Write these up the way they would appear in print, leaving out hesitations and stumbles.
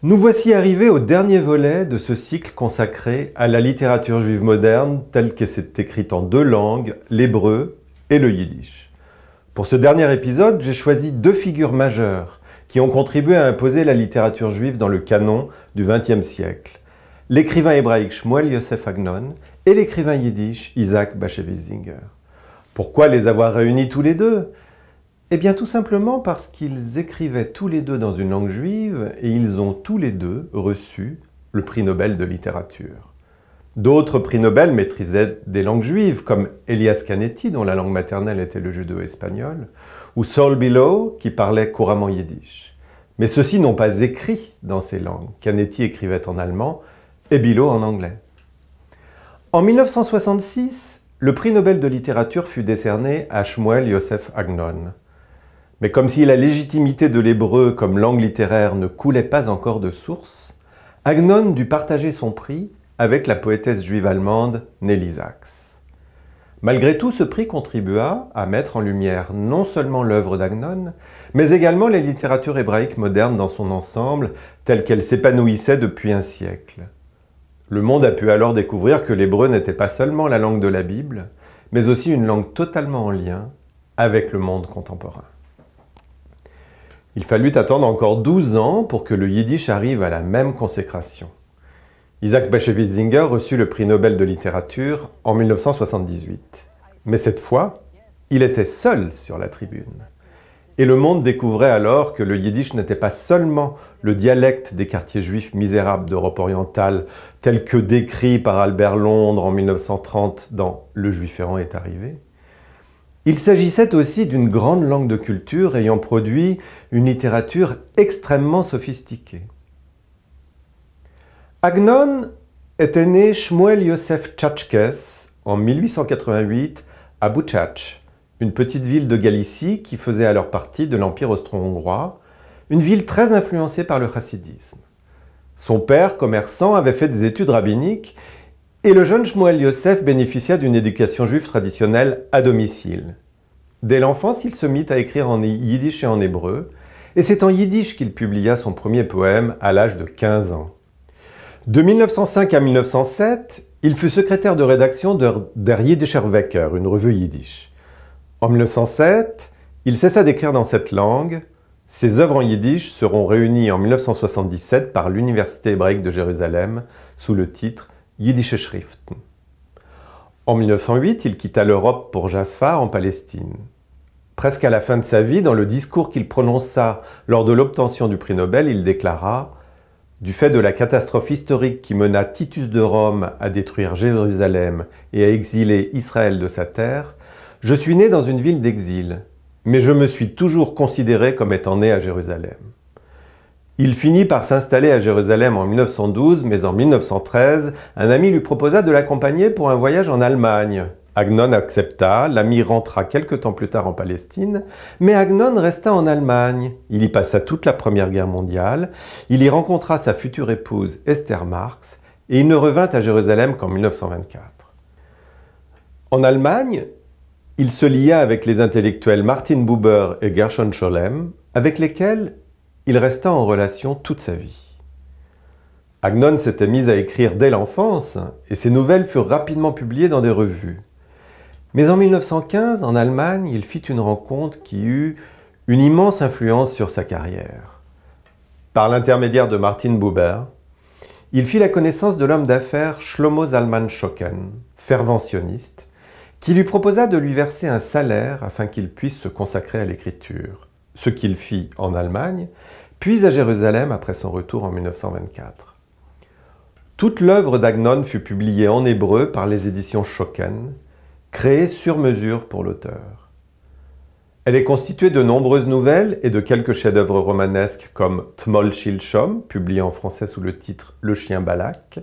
Nous voici arrivés au dernier volet de ce cycle consacré à la littérature juive moderne telle qu'elle s'est écrite en deux langues, l'hébreu et le yiddish. Pour ce dernier épisode, j'ai choisi deux figures majeures qui ont contribué à imposer la littérature juive dans le canon du XXe siècle. L'écrivain hébraïque Shmuel Yosef Agnon et l'écrivain yiddish Isaac Bashevis Singer. Pourquoi les avoir réunis tous les deux ? Eh bien tout simplement parce qu'ils écrivaient tous les deux dans une langue juive et ils ont tous les deux reçu le prix Nobel de littérature. D'autres prix Nobel maîtrisaient des langues juives comme Elias Canetti dont la langue maternelle était le judéo-espagnol ou Saul Bellow qui parlait couramment yiddish. Mais ceux-ci n'ont pas écrit dans ces langues. Canetti écrivait en allemand et Bellow en anglais. En 1966, le prix Nobel de littérature fut décerné à Shmuel Yosef Agnon. Mais comme si la légitimité de l'hébreu comme langue littéraire ne coulait pas encore de source, Agnon dut partager son prix avec la poétesse juive allemande Nelly Sachs. Malgré tout, ce prix contribua à mettre en lumière non seulement l'œuvre d'Agnon, mais également la littérature hébraïque moderne dans son ensemble, telle qu'elle s'épanouissait depuis un siècle. Le monde a pu alors découvrir que l'hébreu n'était pas seulement la langue de la Bible, mais aussi une langue totalement en lien avec le monde contemporain. Il fallut attendre encore 12 ans pour que le yiddish arrive à la même consécration. Isaac Bashevis Singer reçut le prix Nobel de littérature en 1978. Mais cette fois, il était seul sur la tribune. Et le monde découvrait alors que le yiddish n'était pas seulement le dialecte des quartiers juifs misérables d'Europe orientale, tel que décrit par Albert Londres en 1930 dans « Le Juif errant est arrivé ». Il s'agissait aussi d'une grande langue de culture ayant produit une littérature extrêmement sophistiquée. Agnon était né Shmuel Yosef Tchatchkes en 1888 à Buchach, une petite ville de Galicie qui faisait alors partie de l'Empire austro-hongrois, une ville très influencée par le chassidisme. Son père, commerçant, avait fait des études rabbiniques et le jeune Shmuel Yosef bénéficia d'une éducation juive traditionnelle à domicile. Dès l'enfance, il se mit à écrire en yiddish et en hébreu, et c'est en yiddish qu'il publia son premier poème à l'âge de 15 ans. De 1905 à 1907, il fut secrétaire de rédaction Der Jiddischer Wecker, une revue yiddish. En 1907, il cessa d'écrire dans cette langue. Ses œuvres en yiddish seront réunies en 1977 par l'Université hébraïque de Jérusalem sous le titre Jiddische Schriften. En 1908, il quitta l'Europe pour Jaffa en Palestine. Presque à la fin de sa vie, dans le discours qu'il prononça lors de l'obtention du prix Nobel, il déclara « Du fait de la catastrophe historique qui mena Titus de Rome à détruire Jérusalem et à exiler Israël de sa terre, je suis né dans une ville d'exil, mais je me suis toujours considéré comme étant né à Jérusalem. » Il finit par s'installer à Jérusalem en 1912, mais en 1913, un ami lui proposa de l'accompagner pour un voyage en Allemagne. Agnon accepta, l'ami rentra quelque temps plus tard en Palestine, mais Agnon resta en Allemagne. Il y passa toute la Première Guerre mondiale, il y rencontra sa future épouse Esther Marx, et il ne revint à Jérusalem qu'en 1924. En Allemagne, il se lia avec les intellectuels Martin Buber et Gershon Scholem, avec lesquels il resta en relation toute sa vie. Agnon s'était mis à écrire dès l'enfance et ses nouvelles furent rapidement publiées dans des revues. Mais en 1915, en Allemagne, il fit une rencontre qui eut une immense influence sur sa carrière. Par l'intermédiaire de Martin Buber, il fit la connaissance de l'homme d'affaires Shlomo Zalman Shoken, fervent sioniste, qui lui proposa de lui verser un salaire afin qu'il puisse se consacrer à l'écriture, ce qu'il fit en Allemagne, puis à Jérusalem après son retour en 1924. Toute l'œuvre d'Agnon fut publiée en hébreu par les éditions Shoken, créées sur mesure pour l'auteur. Elle est constituée de nombreuses nouvelles et de quelques chefs-d'œuvre romanesques comme Tmol Shilshom, publié en français sous le titre Le chien Balak,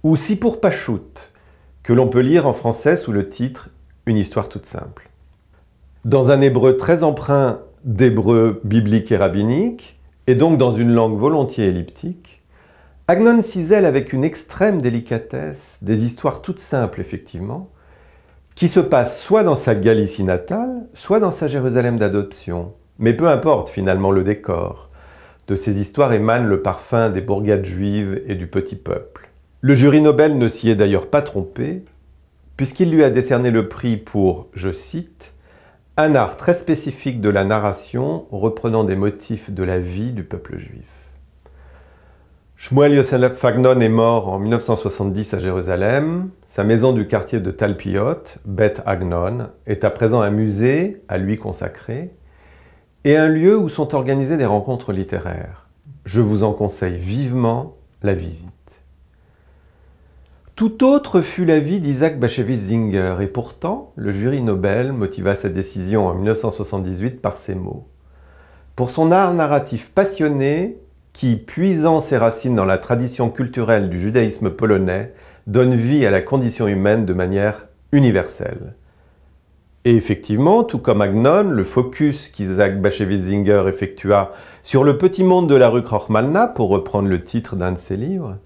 ou Sipur Pashut, que l'on peut lire en français sous le titre Une histoire toute simple. Dans un hébreu très empreint d'hébreu biblique et rabbinique, et donc dans une langue volontiers elliptique, Agnon cisèle avec une extrême délicatesse des histoires toutes simples, effectivement, qui se passent soit dans sa Galicie natale, soit dans sa Jérusalem d'adoption, Mais peu importe finalement le décor. De ces histoires émane le parfum des bourgades juives et du petit peuple. Le jury Nobel ne s'y est d'ailleurs pas trompé, puisqu'il lui a décerné le prix pour, je cite, « un art très spécifique de la narration reprenant des motifs de la vie du peuple juif ». Shmuel Yosef Agnon est mort en 1970 à Jérusalem. Sa maison du quartier de Talpiot, Beth Agnon, est à présent un musée à lui consacré et un lieu où sont organisées des rencontres littéraires. Je vous en conseille vivement la visite. Tout autre fut l'avis d'Isaac Bashevis Singer, et pourtant, le jury Nobel motiva sa décision en 1978 par ces mots. Pour son art narratif passionné, qui, puisant ses racines dans la tradition culturelle du judaïsme polonais, donne vie à la condition humaine de manière universelle. Et effectivement, tout comme Agnon, le focus qu'Isaac Bashevis Singer effectua sur le petit monde de la rue Krochmalna, pour reprendre le titre d'un de ses livres,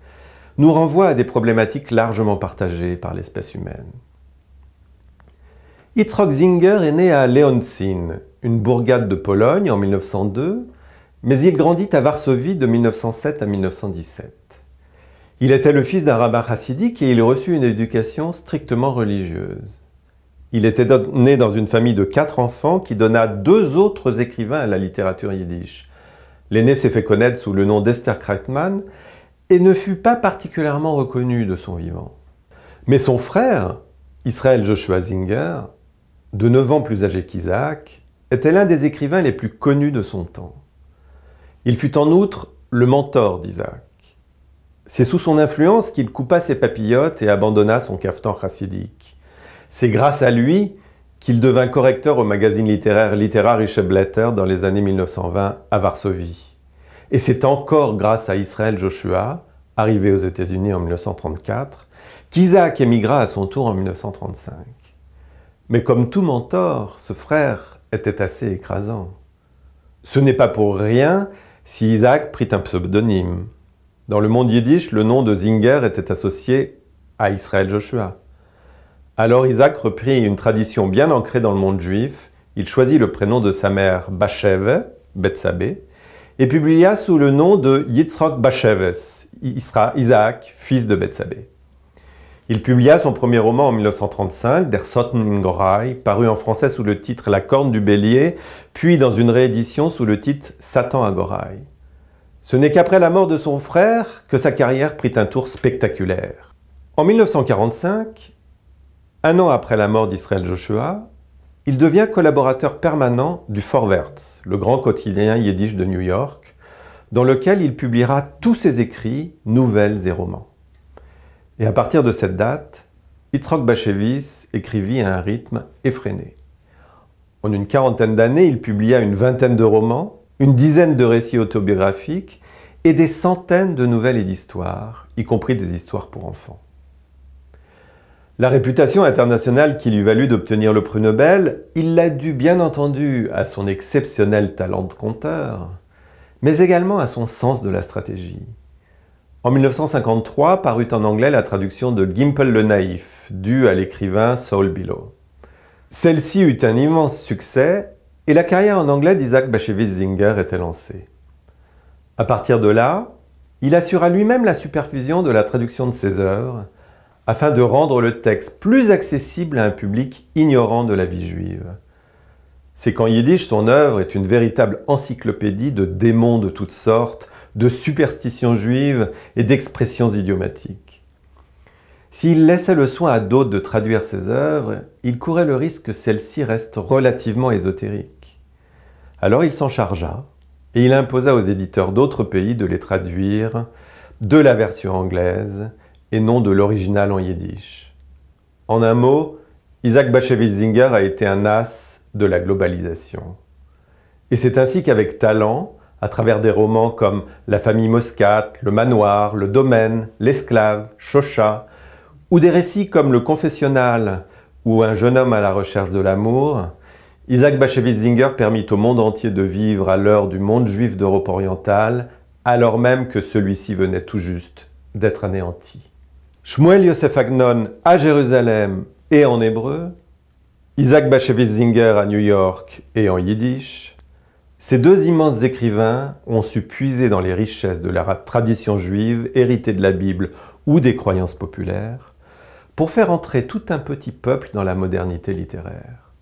nous renvoie à des problématiques largement partagées par l'espèce humaine. Yitzhak Singer est né à Leoncin, une bourgade de Pologne, en 1902, mais il grandit à Varsovie de 1907 à 1917. Il était le fils d'un rabbin chassidique et il reçut une éducation strictement religieuse. Il était né dans une famille de 4 enfants qui donna 2 autres écrivains à la littérature yiddish. L'aîné s'est fait connaître sous le nom d'Esther Kreitman et ne fut pas particulièrement reconnu de son vivant. Mais son frère, Israël Joshua Singer, de 9 ans plus âgé qu'Isaac, était l'un des écrivains les plus connus de son temps. Il fut en outre le mentor d'Isaac. C'est sous son influence qu'il coupa ses papillotes et abandonna son cafetan chassidique. C'est grâce à lui qu'il devint correcteur au magazine littéraire Literarische Blätter dans les années 1920 à Varsovie. Et c'est encore grâce à Israël Joshua, arrivé aux États-Unis en 1934, qu'Isaac émigra à son tour en 1935. Mais comme tout mentor, ce frère était assez écrasant. Ce n'est pas pour rien si Isaac prit un pseudonyme. Dans le monde yiddish, le nom de Singer était associé à Israël Joshua. Alors Isaac reprit une tradition bien ancrée dans le monde juif. Il choisit le prénom de sa mère Basheve, Bethsabée, et publia sous le nom de Yitzhak Basheves, Isaac, fils de Bethsabée. Il publia son premier roman en 1935, Der Sotten in Gorai, paru en français sous le titre La corne du bélier, puis dans une réédition sous le titre Satan à Gorai. Ce n'est qu'après la mort de son frère que sa carrière prit un tour spectaculaire. En 1945, un an après la mort d'Israël Joshua, il devient collaborateur permanent du Vorwärts, le grand quotidien yiddish de New York, dans lequel il publiera tous ses écrits, nouvelles et romans. Et à partir de cette date, Yitzhak Bashevis écrivit à un rythme effréné. En une quarantaine d'années, il publia une vingtaine de romans, une dizaine de récits autobiographiques et des centaines de nouvelles et d'histoires, y compris des histoires pour enfants. La réputation internationale qui lui valut d'obtenir le prix Nobel, il l'a dû bien entendu à son exceptionnel talent de conteur, mais également à son sens de la stratégie. En 1953, parut en anglais la traduction de Gimpel le Naïf, due à l'écrivain Saul Bellow. Celle-ci eut un immense succès et la carrière en anglais d'Isaac Bashevis Singer était lancée. À partir de là, il assura lui-même la supervision de la traduction de ses œuvres, afin de rendre le texte plus accessible à un public ignorant de la vie juive. C'est qu'en yiddish, son œuvre est une véritable encyclopédie de démons de toutes sortes, de superstitions juives et d'expressions idiomatiques. S'il laissait le soin à d'autres de traduire ses œuvres, il courait le risque que celles-ci restent relativement ésotériques. Alors il s'en chargea, et il imposa aux éditeurs d'autres pays de les traduire de la version anglaise et non de l'original en yiddish. En un mot, Isaac Bashevis Singer a été un as de la globalisation. Et c'est ainsi qu'avec talent, à travers des romans comme La famille Moscat, Le manoir, Le domaine, L'esclave, Shosha, ou des récits comme Le confessionnal ou Un jeune homme à la recherche de l'amour, Isaac Bashevis Singer permit au monde entier de vivre à l'heure du monde juif d'Europe orientale, alors même que celui-ci venait tout juste d'être anéanti. Shmuel Yosef Agnon à Jérusalem et en hébreu, Isaac Bashevis Singer à New York et en yiddish, Ces deux immenses écrivains ont su puiser dans les richesses de la tradition juive héritée de la Bible ou des croyances populaires pour faire entrer tout un petit peuple dans la modernité littéraire.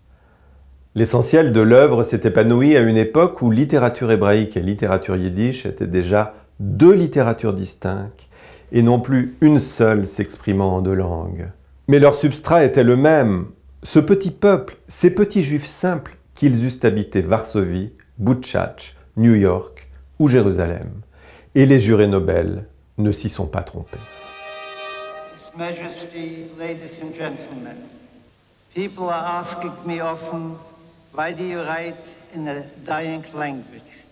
L'essentiel de l'œuvre s'est épanoui à une époque où littérature hébraïque et littérature yiddish étaient déjà deux littératures distinctes et non plus une seule s'exprimant en deux langues. Mais leur substrat était le même, ce petit peuple, ces petits juifs simples qu'ils eussent habité Varsovie, Butchach, New York ou Jérusalem. Et les jurés Nobel ne s'y sont pas trompés. His Majesty, ladies and gentlemen, people are asking me often, why do you write in a dying language?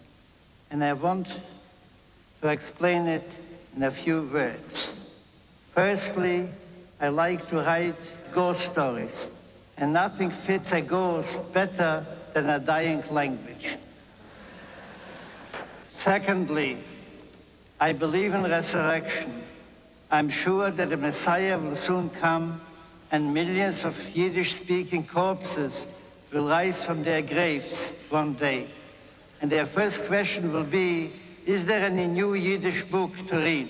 And I want to explain it in a few words. Firstly, I like to write ghost stories, and nothing fits a ghost better than a dying language. Secondly, I believe in resurrection. I'm sure that the Messiah will soon come and millions of Yiddish-speaking corpses will rise from their graves one day. And their first question will be, is there any new Yiddish book to read?